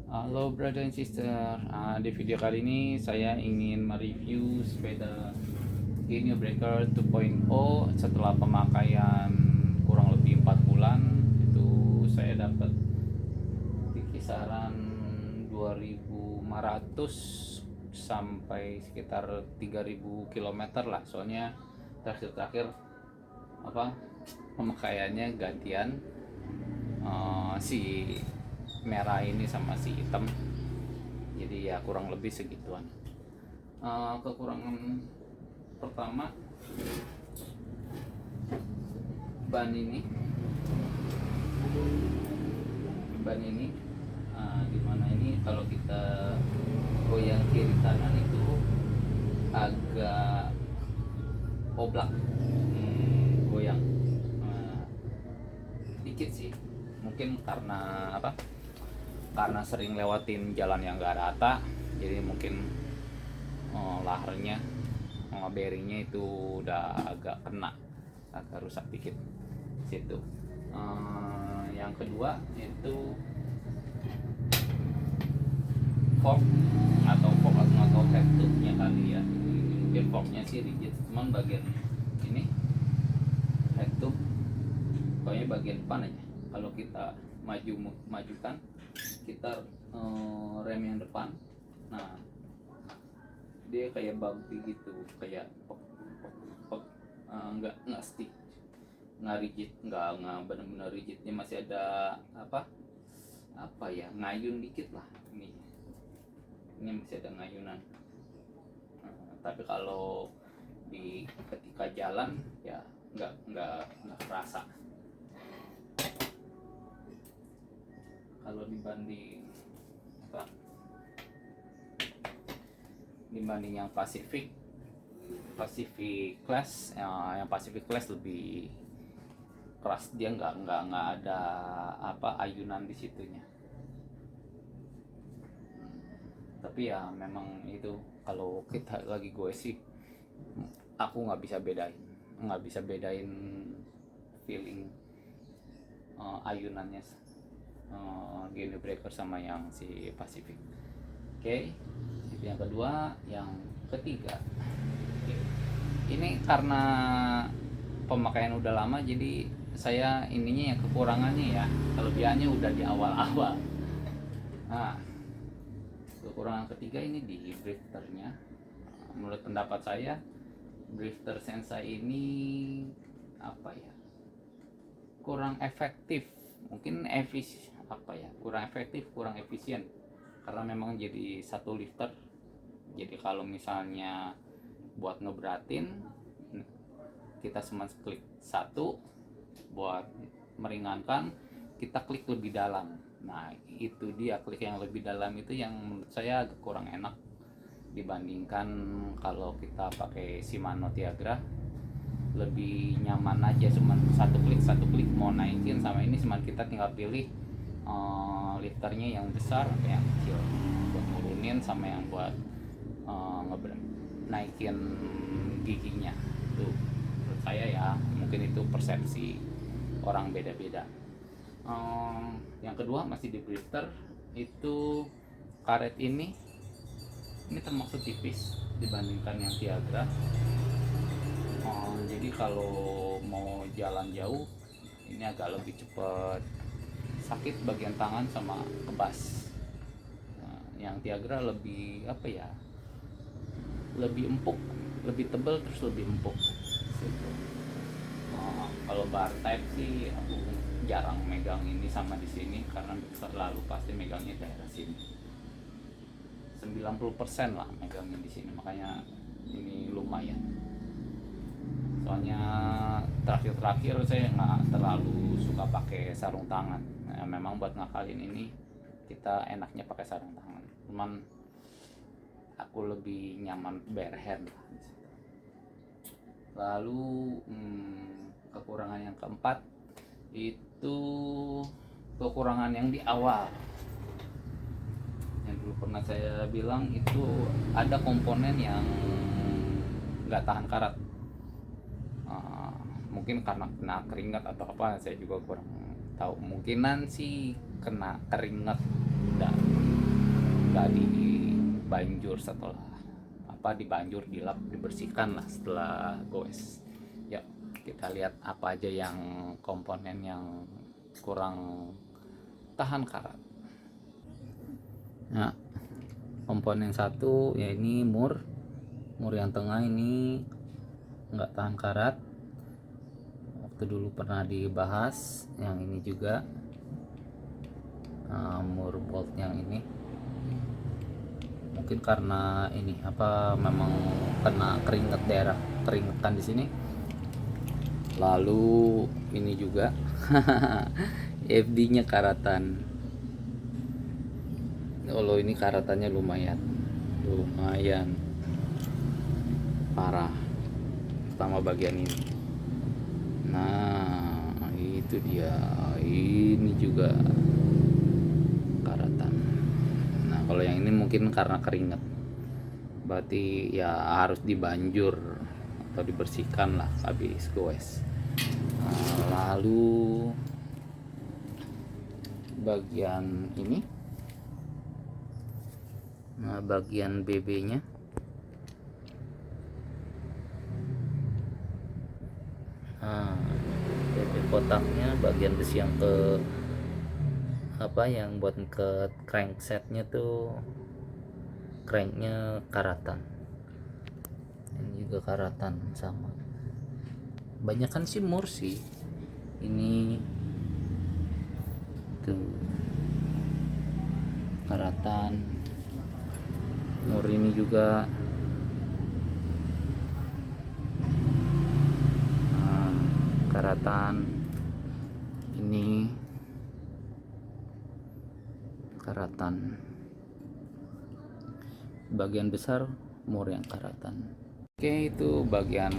Halo brother and sister. Di video kali ini saya ingin mereview sepeda Genio Breaker 2.0 setelah pemakaian kurang lebih 4 bulan. Itu saya dapat di kisaran 2.500 sampai sekitar 3.000 km lah. Soalnya terakhir apa pemakaiannya gantian, si merah ini sama si hitam, jadi ya kurang lebih segituan. Kekurangan pertama, ban ini dimana ini kalau kita goyang kiri kanan itu agak oblak, goyang dikit sih, mungkin karena karena sering lewatin jalan yang gak rata, jadi mungkin laharnya, bearingnya itu udah agak rusak dikit situ. Yang kedua itu fork atau head tube-nya kali ya. Mungkin forknya sih rigid, cuman bagian ini head tube pokoknya bagian depan aja. Kalau kita majukan kita rem yang depan, nah dia kayak bumpy gitu, kayak nggak stick, nggak rigid, nggak benar-benar rigid, dia masih ada ngayun dikit lah. Ini masih ada ngayunan. Tapi kalau ketika jalan ya nggak kerasa. Kalau dibanding yang Pacific Class, yang Pacific Class lebih keras, dia nggak ada ayunan di situnya. Tapi ya memang itu, kalau kita lagi gue sih, aku nggak bisa bedain feeling ayunannya Genio Breaker sama yang si Pacific. Oke, itu yang kedua. Yang ketiga, ini karena pemakaian udah lama, jadi saya ininya yang kekurangannya ya, kelebihannya udah di awal-awal. Nah, kekurangan ketiga ini di drifternya. Menurut pendapat saya, drifter Sensa ini kurang efektif, mungkin kurang efektif, kurang efisien, karena memang jadi satu lifter. Jadi kalau misalnya buat ngeberatin, kita cuma klik satu, buat meringankan kita klik lebih dalam. Nah itu dia, klik yang lebih dalam itu yang menurut saya agak kurang enak dibandingkan kalau kita pakai Shimano Tiagra. Lebih nyaman aja, cuma satu klik mau naikin, sama ini cuma kita tinggal pilih lifternya yang besar atau yang kecil buat nurunin, sama yang buat naikin giginya. Tuh menurut saya ya, mungkin itu persepsi orang beda-beda. Yang kedua masih di drifter, itu karet ini termasuk tipis dibandingkan yang Tiagra. Jadi kalau mau jalan jauh ini agak lebih cepat sakit bagian tangan sama kebas. Yang Tiagra lebih lebih empuk, lebih tebal, terus lebih empuk gitu. Kalau bar type sih aku jarang megang ini sama di sini, karena selalu pasti megangnya daerah sini, 90% lah megangnya di sini, makanya ini lumayan. Soalnya terakhir saya nggak terlalu suka pakai sarung tangan. Nah, memang buat ngakalin ini kita enaknya pakai sarung tangan, cuman aku lebih nyaman bare hand lah. Lalu kekurangan yang keempat itu kekurangan yang di awal, yang dulu pernah saya bilang, itu ada komponen yang nggak tahan karat. Mungkin karena kena keringat atau apa, saya juga kurang tahu. Mungkinan sih kena keringat dan nggak dibanjur setelah dibanjur, dilap, dibersihkan lah setelah goes. Ya, kita lihat apa aja yang komponen yang kurang tahan karat. Nah, komponen satu ya ini mur yang tengah ini nggak tahan karat, waktu dulu pernah dibahas. Yang ini juga mur bolt yang ini mungkin karena ini memang kena keringetan di sini. Lalu ini juga FD nya karatan. Kalau ini karatannya lumayan parah, pertama bagian ini. Nah itu dia, ini juga karatan. Nah kalau yang ini mungkin karena keringat, berarti ya harus dibanjur atau dibersihkan lah habis goes. Lalu bagian ini, bagian BB nya BB kotaknya, bagian besi yang yang buat ke cranksetnya tuh, cranknya karatan. Ini juga karatan sama. Banyak kan sih mur sih ini tuh, karatan. Mur ini juga karatan. Ini karatan. Bagian besar mur yang karatan. Oke, itu bagian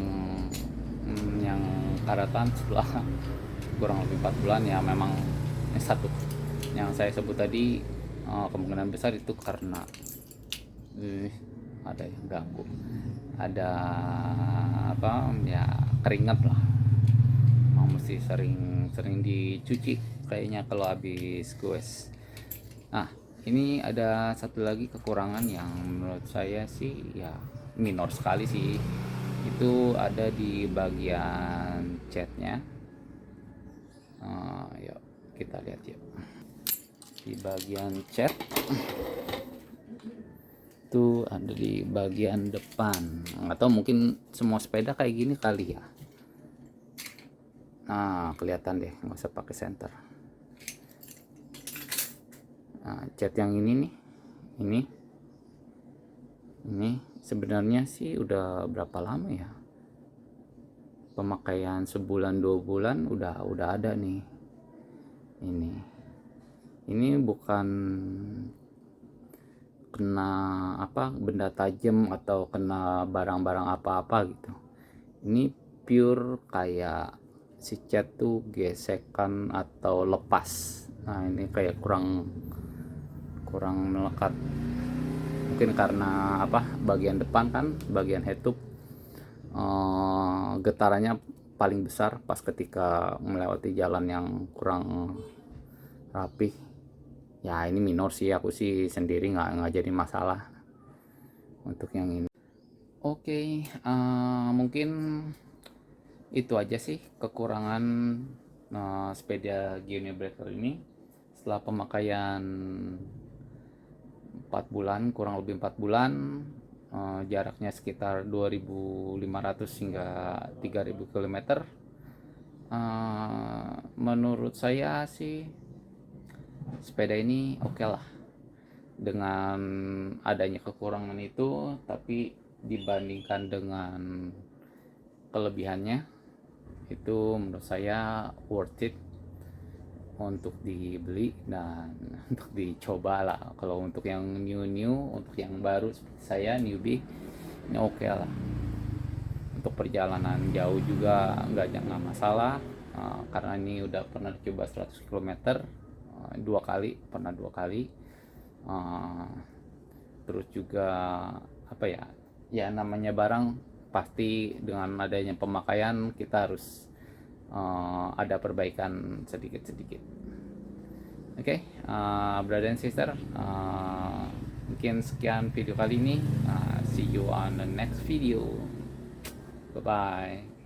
yang karatan setelah kurang lebih 4 bulan ya. Memang satu yang saya sebut tadi, kemungkinan besar itu karena ada yang ganggu, ada ya keringat lah, mesti sering dicuci kayaknya kalau habis goes. Nah ini ada satu lagi kekurangan yang menurut saya sih ya minor sekali sih, itu ada di bagian catnya. Yuk kita lihat yuk, di bagian cat itu ada di bagian depan, atau mungkin semua sepeda kayak gini kali ya. Nah kelihatan deh, nggak usah pakai senter. Nah, cat yang ini nih, ini sebenarnya sih udah berapa lama ya pemakaian, sebulan 2 bulan udah ada nih. Ini bukan kena benda tajam atau kena barang-barang apa-apa gitu. Ini pure kayak si cat tuh gesekan atau lepas. Nah ini kayak kurang melekat, mungkin karena bagian depan kan, bagian head tube getarannya paling besar pas ketika melewati jalan yang kurang rapih. Ya ini minor sih, aku sih sendiri nggak jadi masalah untuk yang ini. Oke, mungkin itu aja sih kekurangan sepeda Gioneo Breaker ini setelah pemakaian 4 bulan, kurang lebih 4 bulan. Jaraknya sekitar 2.500 hingga 3.000 km. Menurut saya sih sepeda ini oke lah dengan adanya kekurangan itu, tapi dibandingkan dengan kelebihannya itu menurut saya worth it untuk dibeli dan untuk dicoba lah. Kalau untuk yang new, untuk yang baru seperti saya newbie, ini oke lah. Untuk perjalanan jauh juga nggak masalah, karena ini udah pernah dicoba 100 km 2 kali, pernah 2 kali. Terus juga ya namanya barang pasti dengan adanya pemakaian kita harus ada perbaikan sedikit-sedikit. Oke, brother and sister, mungkin sekian video kali ini. See you on the next video. Bye bye.